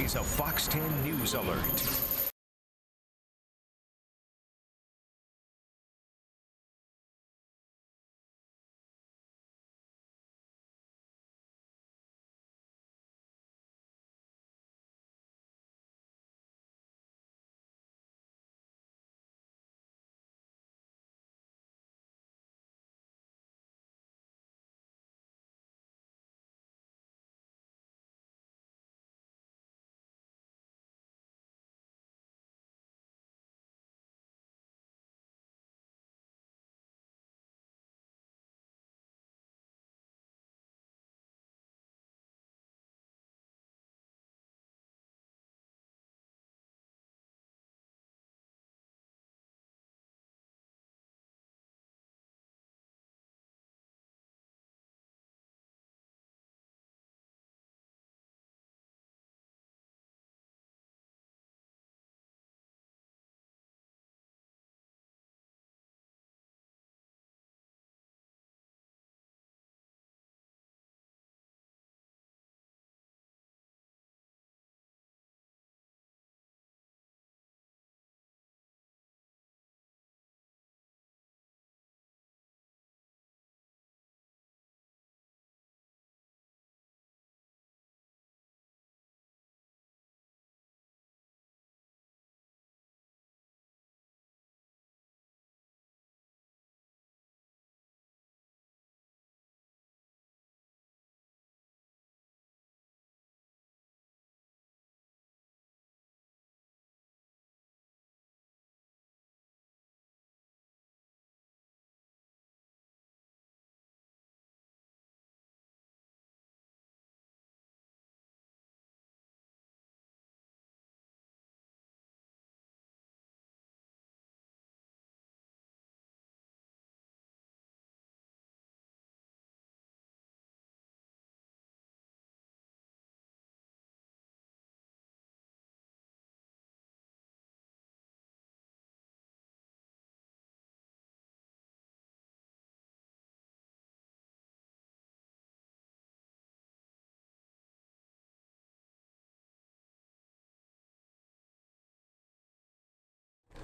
is a Fox 10 News Alert.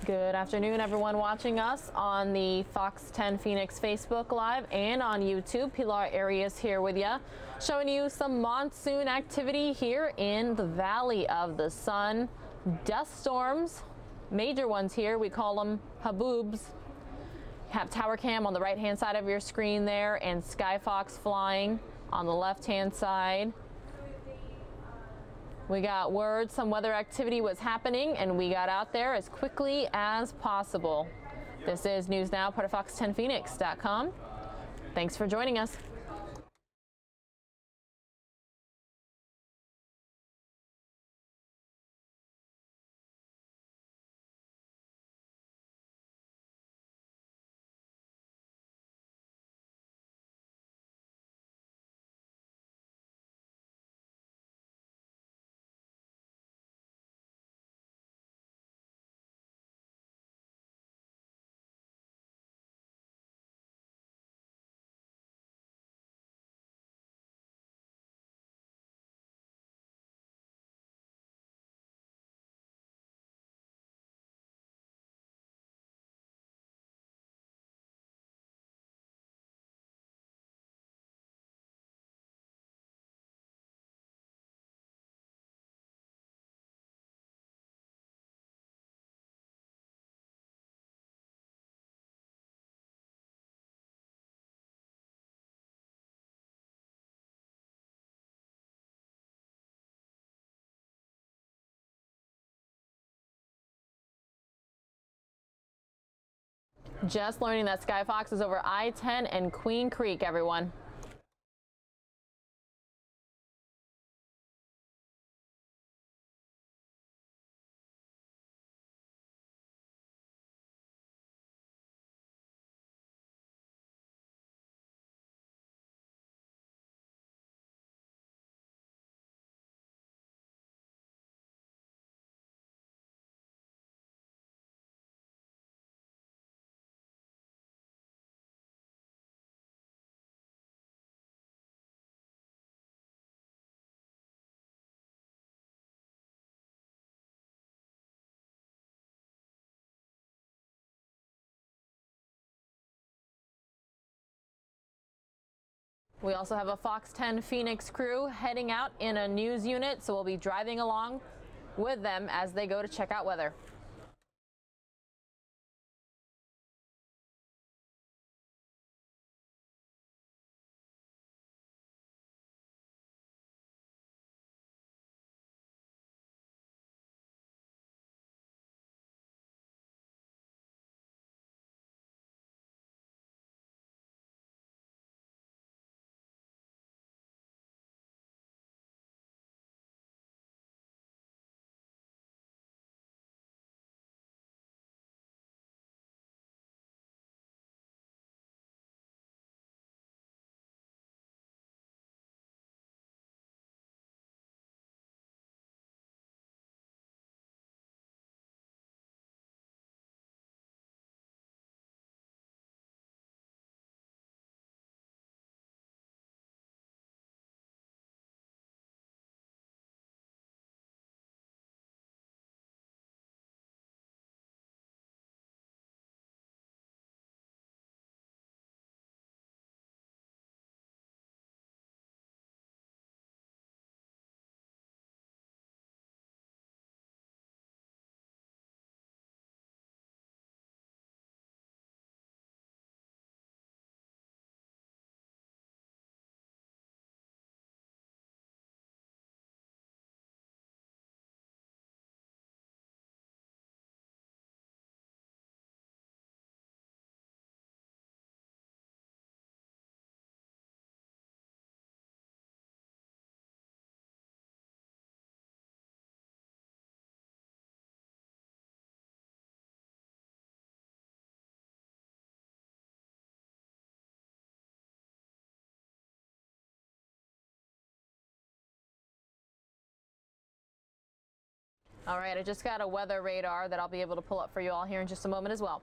Good afternoon, everyone watching us on the Fox 10 Phoenix Facebook Live and on YouTube. Pilar Arias here with you, showing you some monsoon activity here in the Valley of the Sun. Dust storms, major ones here. We call them haboobs. Have tower cam on the right-hand side of your screen there, and Skyfox flying on the left-hand side. We got word some weather activity was happening, and we got out there as quickly as possible. This is News Now, part of Fox10Phoenix.com. Thanks for joining us. Just learning that Skyfox is over I-10 and Queen Creek, everyone. We also have a Fox 10 Phoenix crew heading out in a news unit, so we'll be driving along with them as they go to check out weather. All right, I just got a weather radar that I'll be able to pull up for you all here in just a moment as well.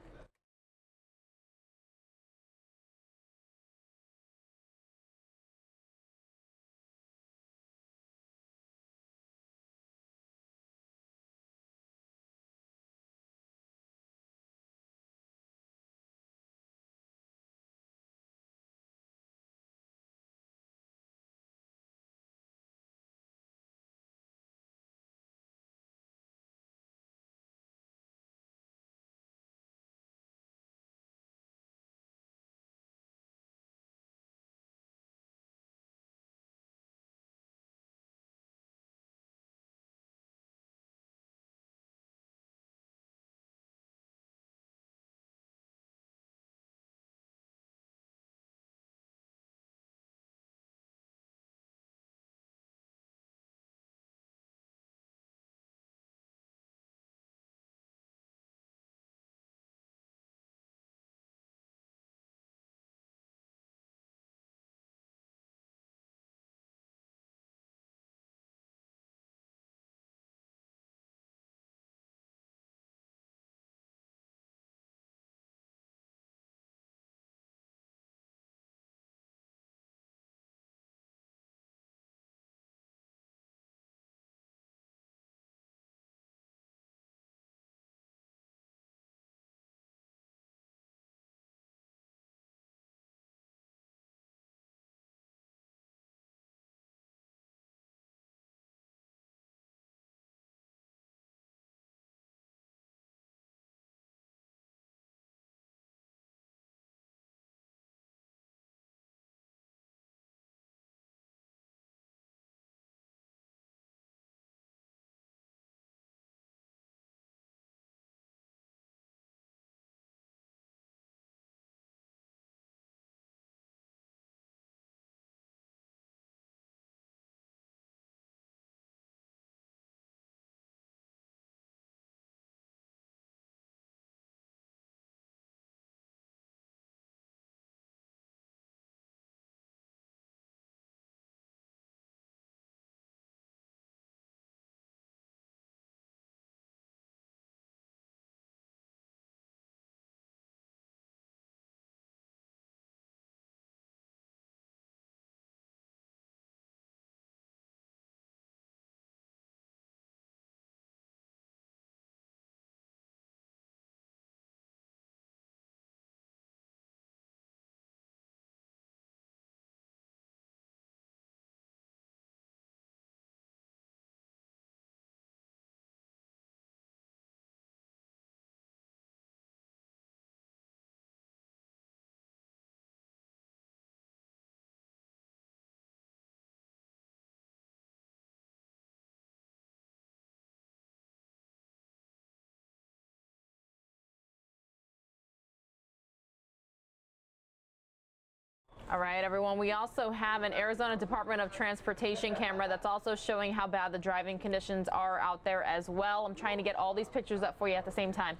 All right, everyone. We also have an Arizona Department of Transportation camera that's also showing how bad the driving conditions are out there as well. I'm trying to get all these pictures up for you at the same time.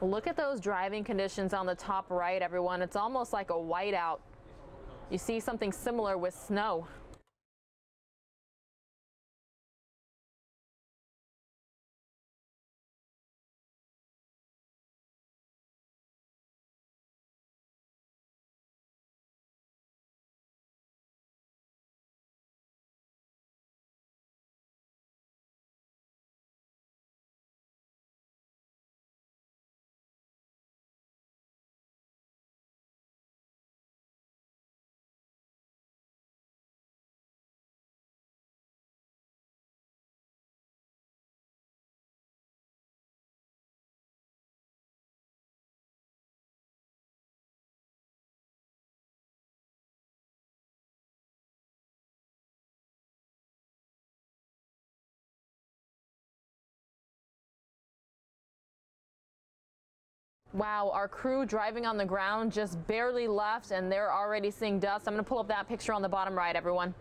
Look at those driving conditions on the top right, everyone. It's almost like a whiteout. You see something similar with snow. Wow, our crew driving on the ground just barely left and they're already seeing dust. I'm going to pull up that picture on the bottom right, everyone.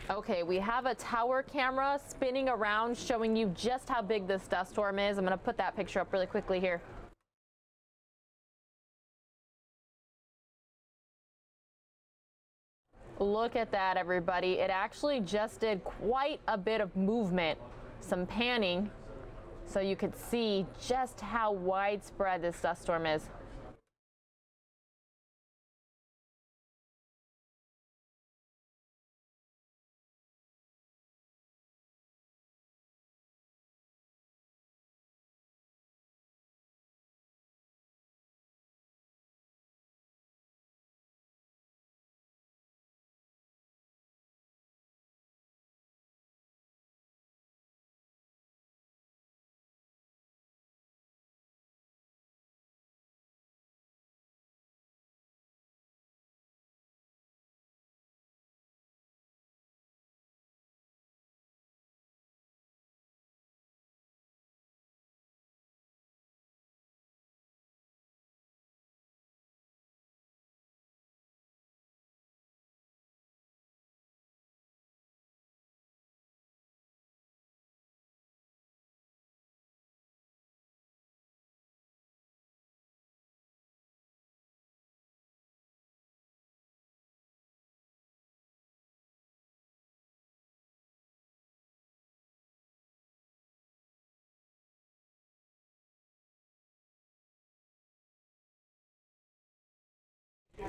Okay, we have a tower camera spinning around showing you just how big this dust storm is. I'm going to put that picture up really quickly here. Look at that, everybody. It actually just did quite a bit of movement, some panning, so you could see just how widespread this dust storm is.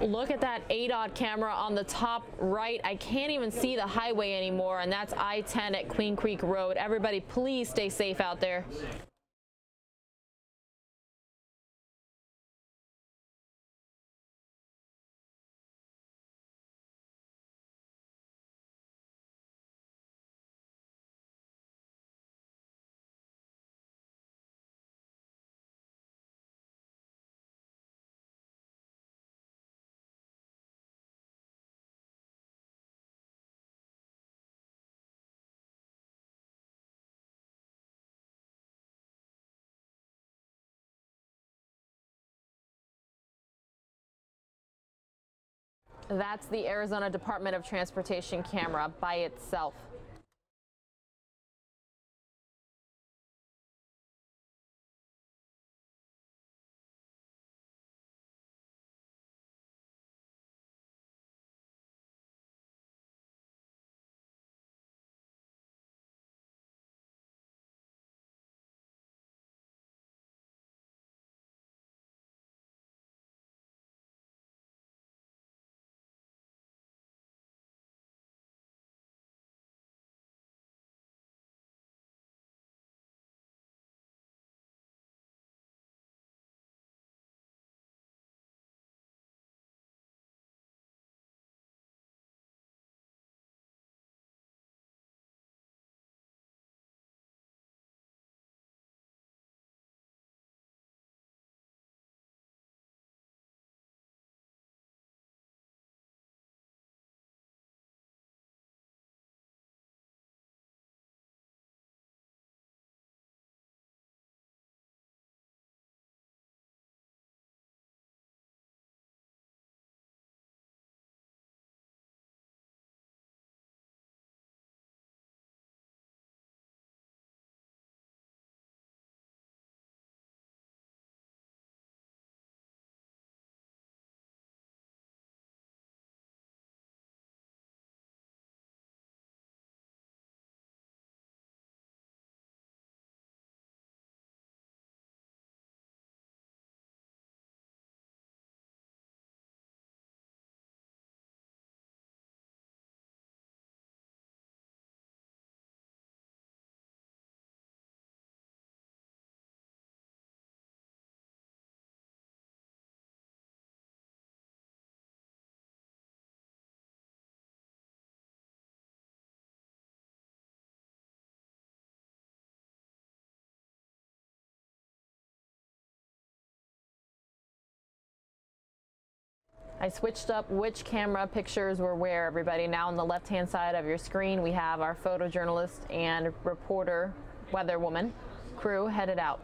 Look at that ADOT camera on the top right. I can't even see the highway anymore, and that's I-10 at Queen Creek Road. Everybody, please stay safe out there. That's the Arizona Department of Transportation camera by itself. I switched up which camera pictures were where, everybody. Now on the left-hand side of your screen, we have our photojournalist and reporter, weather woman crew headed out.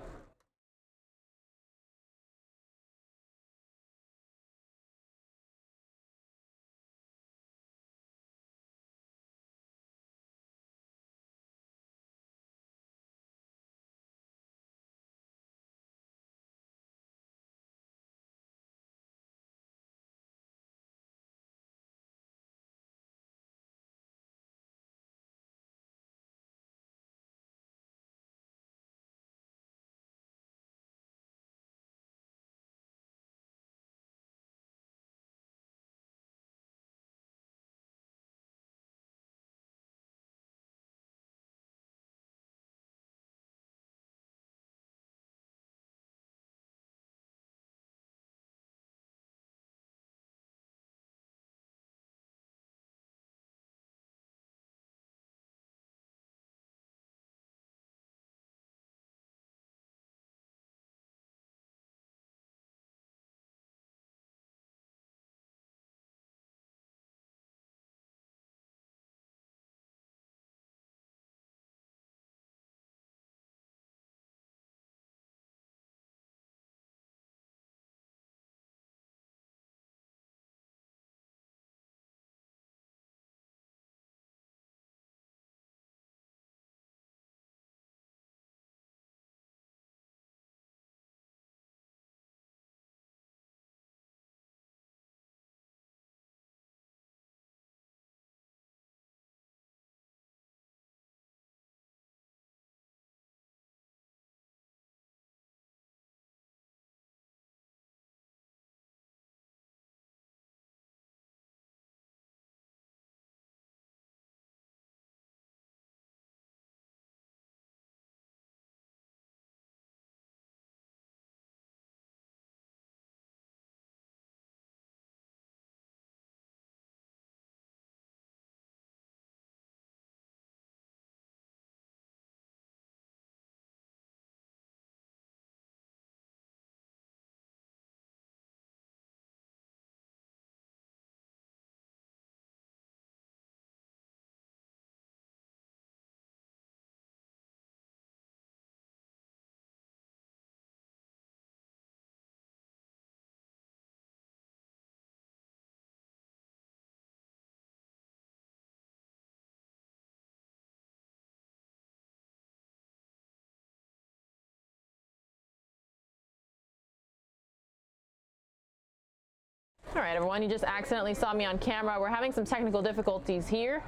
All right, everyone, you just accidentally saw me on camera. We're having some technical difficulties here.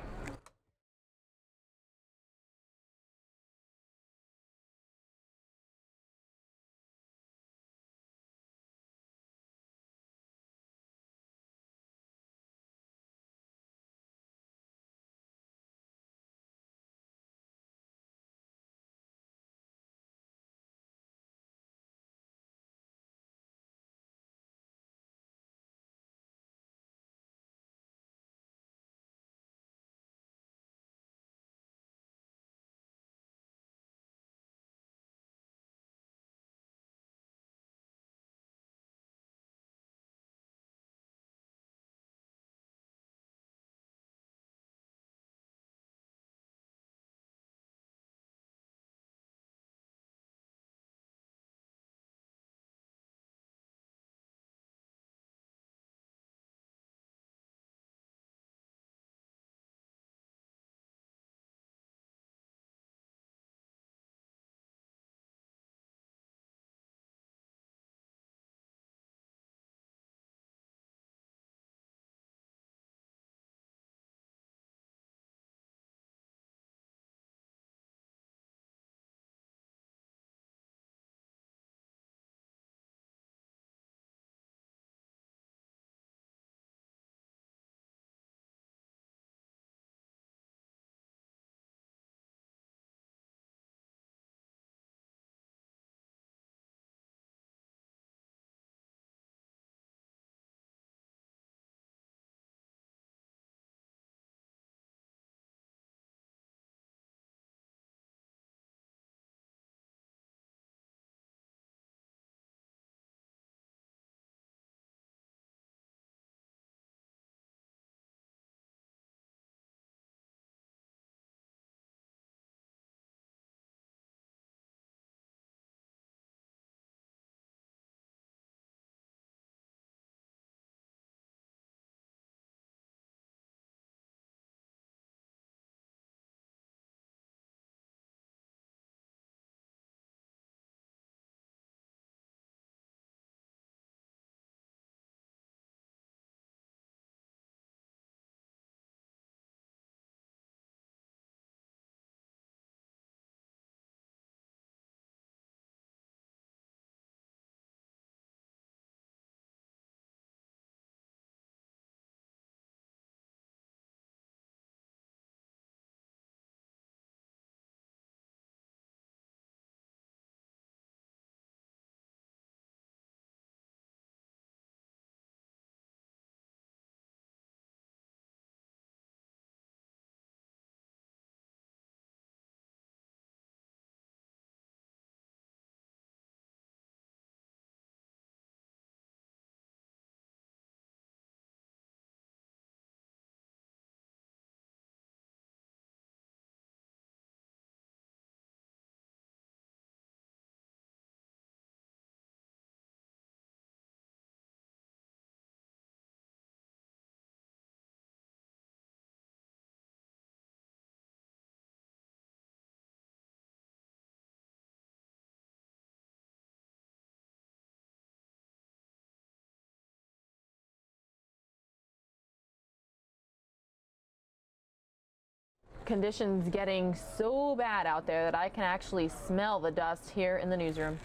Conditions getting so bad out there that I can actually smell the dust here in the newsroom.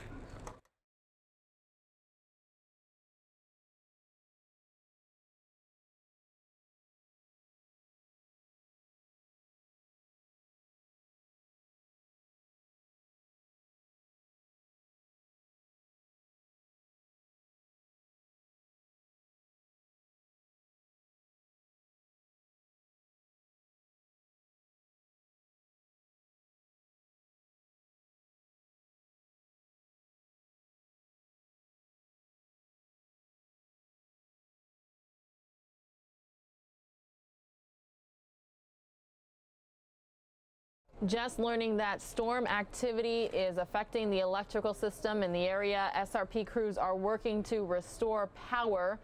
Just learning that storm activity is affecting the electrical system in the area. SRP crews are working to restore power.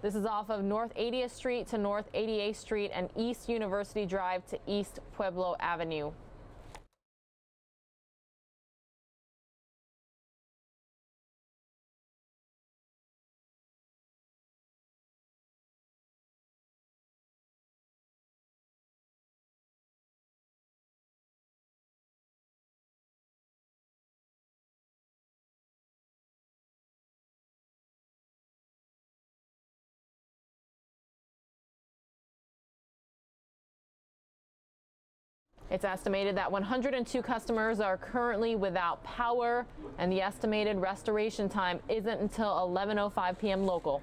This is off of North 80th Street to North 88th Street and East University Drive to East Pueblo Avenue. It's estimated that 102 customers are currently without power, and the estimated restoration time isn't until 11:05 p.m. local.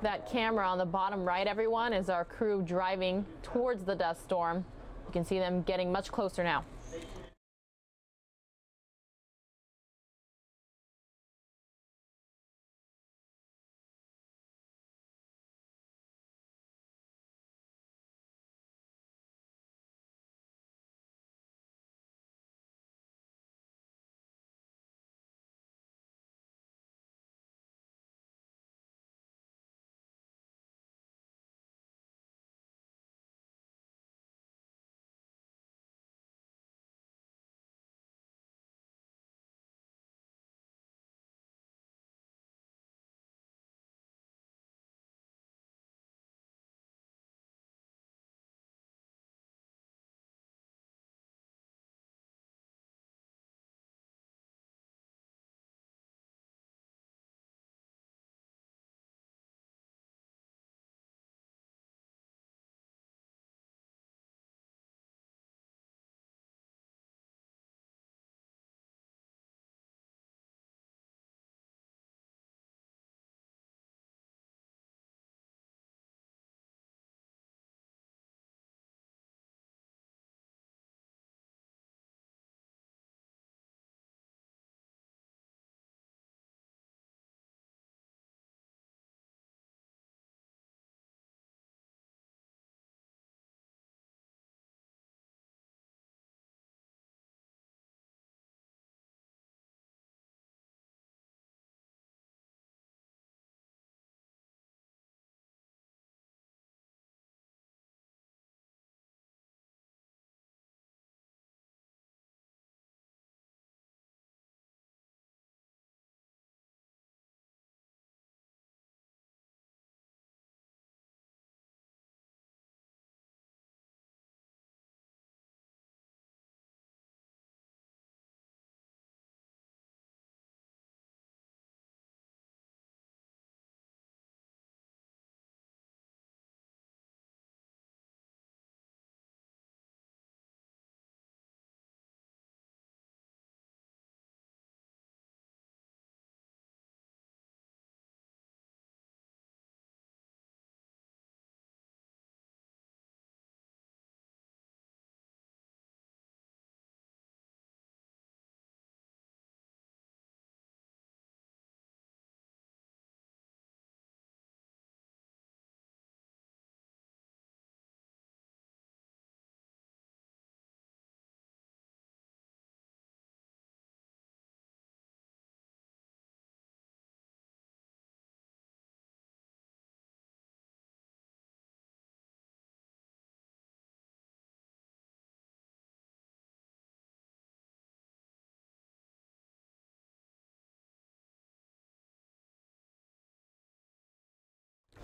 That camera on the bottom right, everyone, is our crew driving towards the dust storm. You can see them getting much closer now.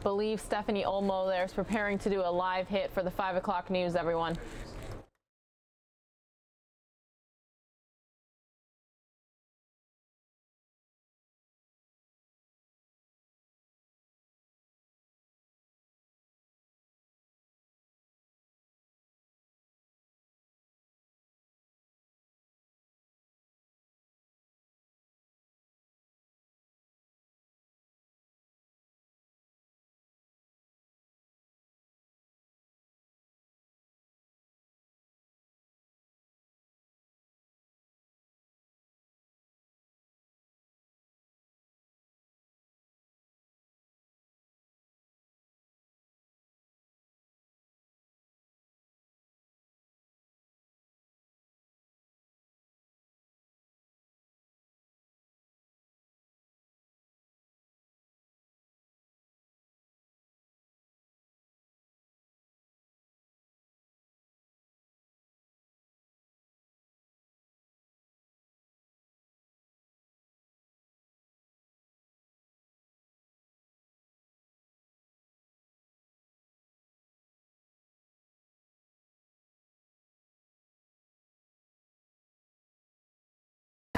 believe Stephanie Olmo there is preparing to do a live hit for the 5 o'clock news, everyone.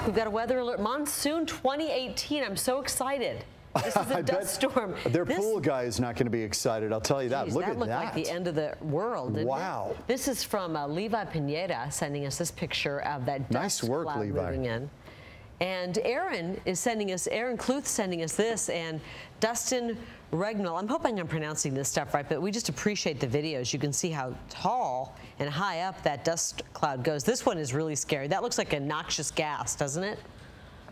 We've got a weather alert. Monsoon 2018. I'm so excited. This is a dust storm. Their pool guy is not going to be excited, I'll tell you that. Look at that. That looked like the end of the world, didn't wow. It? This is from Levi Pineda sending us this picture of that dust nice work, cloud Levi. moving in. And Aaron Kluth sending us this, and Dustin Regnall. I'm hoping I'm pronouncing this stuff right, but we just appreciate the videos. You can see how tall and high up that dust cloud goes. This one is really scary. That looks like a noxious gas, doesn't it?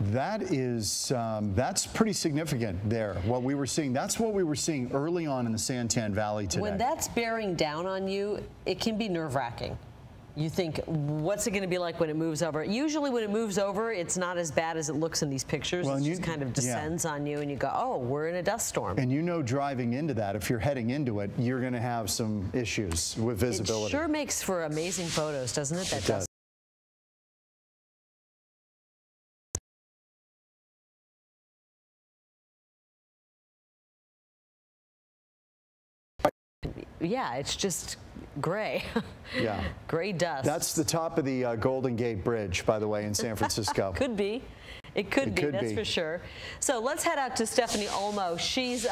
That is, that's pretty significant there. What we were seeing, that's what we were seeing early on in the Santan Valley today. When that's bearing down on you, it can be nerve-wracking. You think, what's it going to be like when it moves over? Usually when it moves over, it's not as bad as it looks in these pictures. Well, it just kind of descends on you and you go, oh, we're in a dust storm. And you know, driving into that, if you're heading into it, you're going to have some issues with visibility. It sure makes for amazing photos, doesn't it? That dust. Yeah, it's just gray. Yeah. Gray dust. That's the top of the Golden Gate Bridge, by the way, in San Francisco. Could be. It could be, that's for sure. So let's head out to Stephanie Olmo. She's,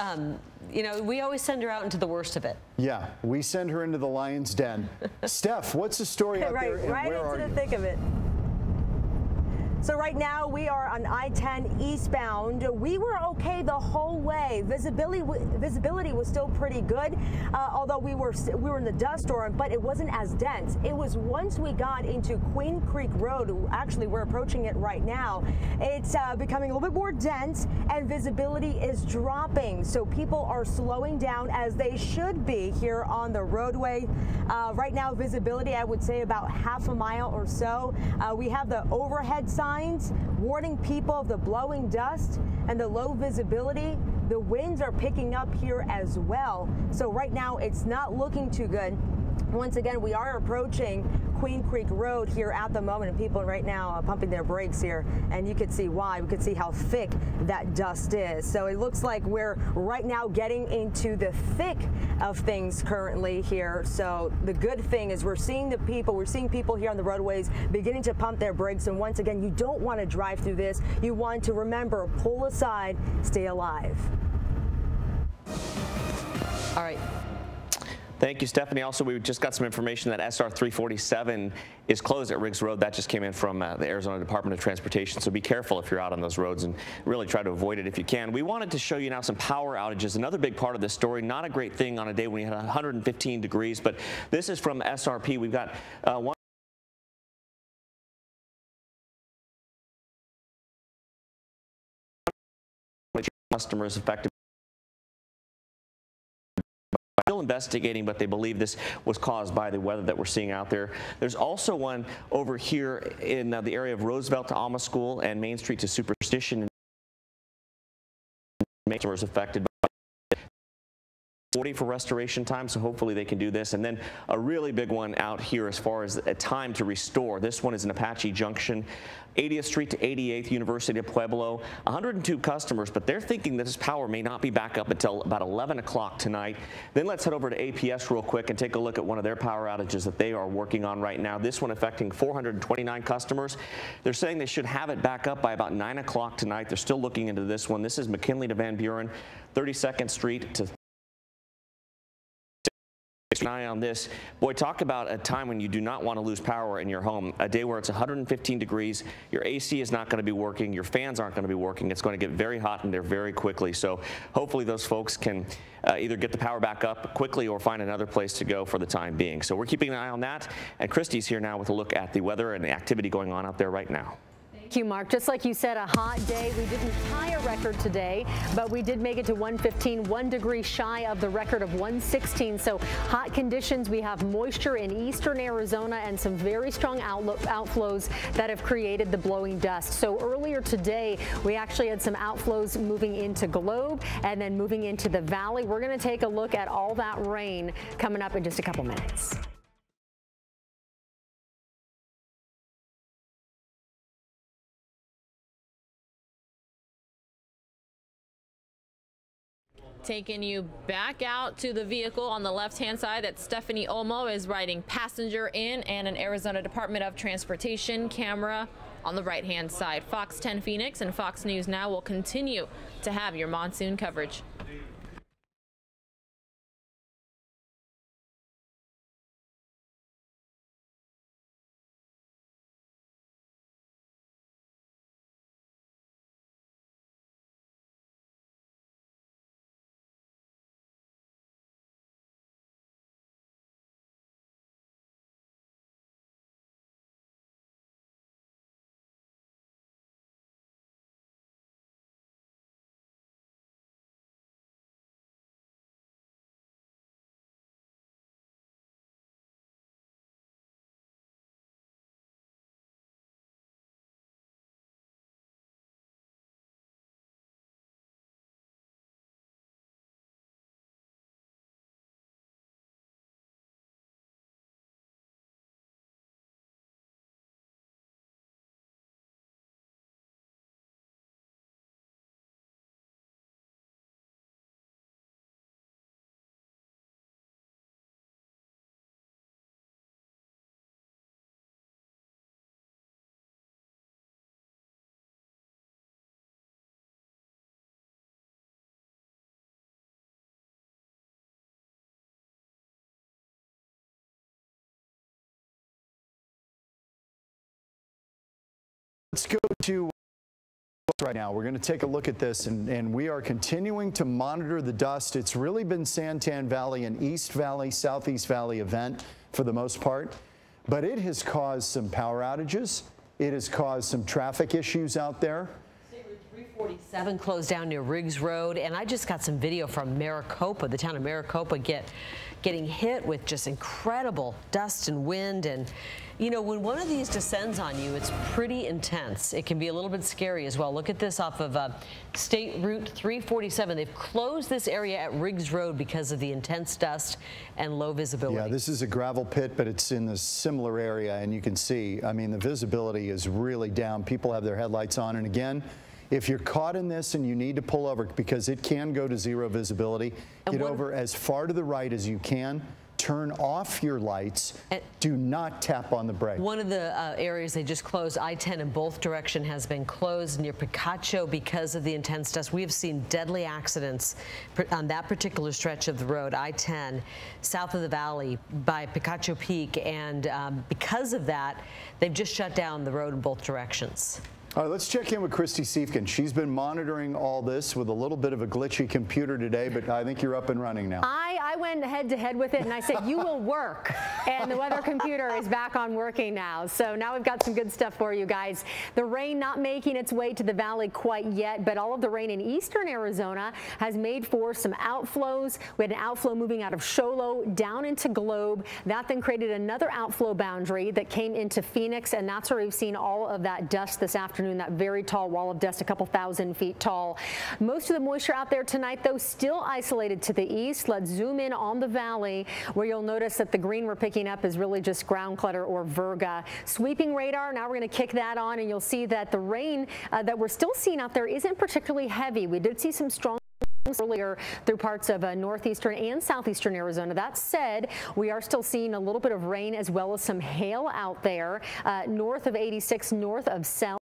you know, we always send her out into the worst of it. Yeah, we send her into the lion's den. Steph, what's the story out there, and right where are into you? the thick of it. So right now we are on I-10 eastbound. We were okay the whole way. Visibility was still pretty good, although we were in the dust storm, but it wasn't as dense. It was once we got into Queen Creek Road. Actually, we're approaching it right now. It's becoming a little bit more dense, and visibility is dropping. So people are slowing down as they should be here on the roadway. Right now, visibility, I would say about half a mile or so. We have the overhead sign warning people of the blowing dust and the low visibility. The winds are picking up here as well. So right now it's not looking too good. Once again, we are approaching Queen Creek Road here at the moment, and people right now pumping their brakes here, and you can see why. We can see how thick that dust is. So it looks like we're right now getting into the thick of things currently here. So the good thing is we're seeing people here on the roadways beginning to pump their brakes, and once again, you don't want to drive through this. You want to remember, pull aside, stay alive. All right. Thank you, Stephanie. Also, we just got some information that SR 347 is closed at Riggs Road. That just came in from the Arizona Department of Transportation. So be careful if you're out on those roads and really try to avoid it if you can. We wanted to show you now some power outages. Another big part of this story. Not a great thing on a day when you had 115 degrees, but this is from SRP. We've got one customers affected. Still investigating, but they believe this was caused by the weather that we're seeing out there. There's also one over here in the area of Roosevelt to Alma School and Main Street to Superstition. Customers affected by 40 for restoration time, so hopefully they can do this. And then a really big one out here as far as a time to restore. This one is in Apache Junction, 80th Street to 88th, University of Pueblo. 102 customers, but they're thinking that this power may not be back up until about 11 o'clock tonight. Then let's head over to APS real quick and take a look at one of their power outages that they are working on right now. This one affecting 429 customers. They're saying they should have it back up by about 9 o'clock tonight. They're still looking into this one. This is McKinley to Van Buren, 32nd Street to an eye on this. Boy, talk about a time when you do not want to lose power in your home. A day where it's 115 degrees, your AC is not going to be working, your fans aren't going to be working. It's going to get very hot in there very quickly. So hopefully those folks can either get the power back up quickly or find another place to go for the time being. So we're keeping an eye on that. And Christy's here now with a look at the weather and the activity going on out there right now. Thank you, Mark. Just like you said, a hot day. We didn't tie a record today, but we did make it to 115, 1 degree shy of the record of 116. So hot conditions. We have moisture in eastern Arizona and some very strong outflows that have created the blowing dust. So earlier today, we actually had some outflows moving into Globe and then moving into the valley. We're going to take a look at all that rain coming up in just a couple minutes. Taking you back out to the vehicle on the left-hand side, that Stephanie Olmo is riding passenger in, and an Arizona Department of Transportation camera on the right-hand side. Fox 10 Phoenix and Fox News Now will continue to have your monsoon coverage. Let's go to right now. We're going to take a look at this, and we are continuing to monitor the dust. It's really been Santan Valley and East Valley, Southeast Valley event for the most part, but it has caused some power outages. It has caused some traffic issues out there. 347 closed down near Riggs Road, and I just got some video from Maricopa, the town of Maricopa, getting hit with just incredible dust and wind. And you know, when one of these descends on you, it's pretty intense. It can be a little bit scary as well. Look at this off of State Route 347. They've closed this area at Riggs Road because of the intense dust and low visibility. Yeah, this is a gravel pit, but it's in this similar area, and you can see, I mean, the visibility is really down. People have their headlights on, and again, if you're caught in this and you need to pull over, because it can go to zero visibility, get over as far to the right as you can. Turn off your lights. Do not tap on the brake. One of the areas they just closed, I-10 in both direction, has been closed near Picacho because of the intense dust. We have seen deadly accidents on that particular stretch of the road, I-10, south of the valley by Picacho Peak, and because of that, they've just shut down the road in both directions. All right, let's check in with Christy Siefkin. She's been monitoring all this with a little bit of a glitchy computer today, but I think you're up and running now. I went head to head with it, and I said, you will work. And the weather computer is back on working now. So now we've got some good stuff for you guys. The rain not making its way to the valley quite yet, but all of the rain in eastern Arizona has made for some outflows. We had an outflow moving out of Show Low down into Globe. That then created another outflow boundary that came into Phoenix, and that's where we've seen all of that dust this afternoon, that very tall wall of dust, a couple thousand feet tall. Most of the moisture out there tonight, though, still isolated to the east. Let's zoom in on the valley, where you'll notice that the green we're picking up is really just ground clutter or virga. Sweeping radar, now we're going to kick that on, and you'll see that the rain that we're still seeing out there isn't particularly heavy. We did see some strong earlier through parts of northeastern and southeastern Arizona. That said, we are still seeing a little bit of rain as well as some hail out there north of 86, north of Sells.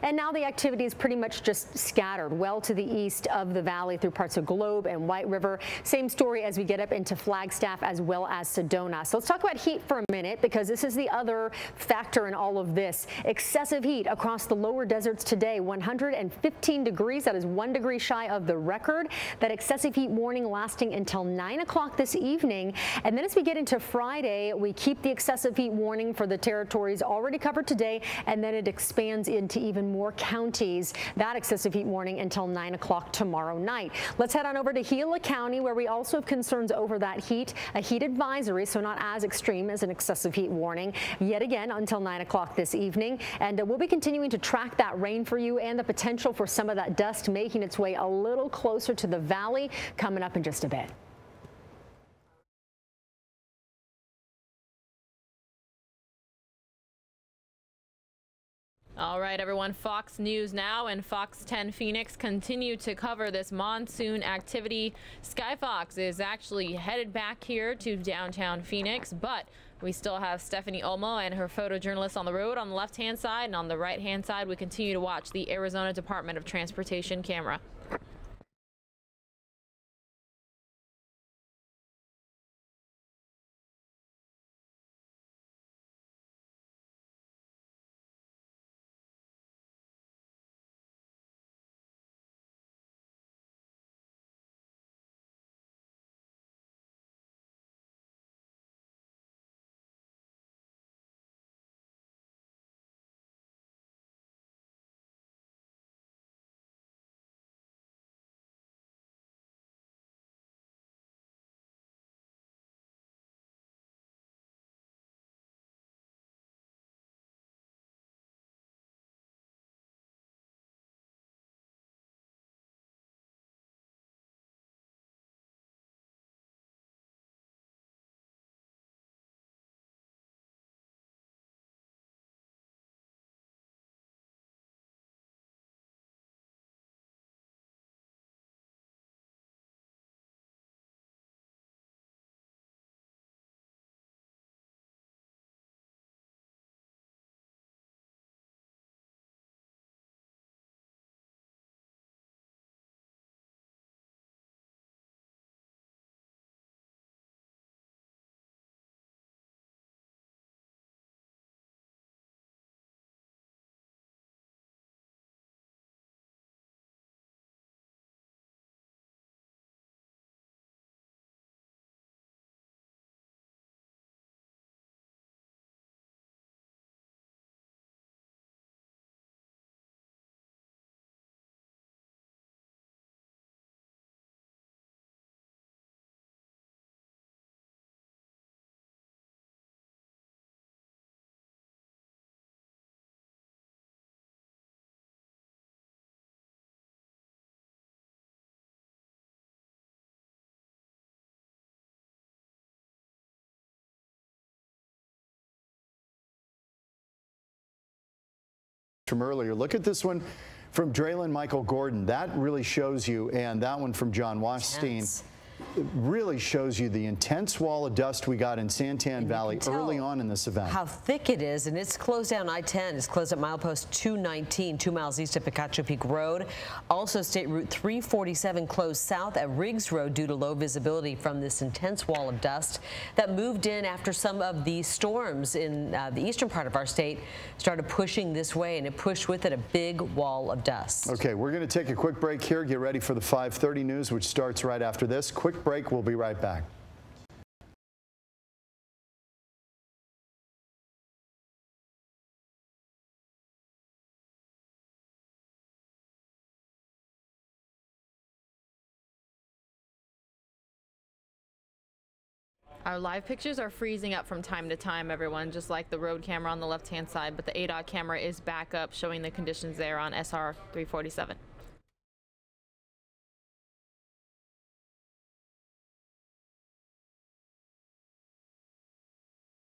And now the activity is pretty much just scattered well to the east of the valley through parts of Globe and White River. Same story as we get up into Flagstaff as well as Sedona. So let's talk about heat for a minute, because this is the other factor in all of this. Excessive heat across the lower deserts today, 115 degrees. That is 1 degree shy of the record. That excessive heat warning lasting until 9 o'clock this evening. And then as we get into Friday, we keep the excessive heat warning for the territories already covered today, and then it expands into even more counties. That excessive heat warning until 9 o'clock tomorrow night. Let's head on over to Gila County, where we also have concerns over that heat. A heat advisory, so not as extreme as an excessive heat warning, yet again until 9 o'clock this evening. And we'll be continuing to track that rain for you and the potential for some of that dust making its way a little closer to the valley coming up in just a bit. All right, everyone, Fox News Now and Fox 10 Phoenix continue to cover this monsoon activity. Sky Fox is actually headed back here to downtown Phoenix, but we still have Stephanie Olmo and her photojournalists on the road on the left-hand side, and on the right-hand side, we continue to watch the Arizona Department of Transportation camera. From earlier. Look at this one from Draylon Michael Gordon. That really shows you, and that one from John Washstein. really shows you the intense wall of dust we got in Santan Valley early on in this event. How thick it is, and it's closed down I-10. It's closed at milepost 219, 2 miles east of Picacho Peak Road. Also, State Route 347 closed south at Riggs Road due to low visibility from this intense wall of dust that moved in after some of the storms in the eastern part of our state started pushing this way, and it pushed with it a big wall of dust. Okay, we're going to take a quick break here. Get ready for the 5:30 news, which starts right after this. Quick break. We'll be right back. Our live pictures are freezing up from time to time, everyone, just like the road camera on the left-hand side, but the ADOT camera is back up showing the conditions there on SR 347.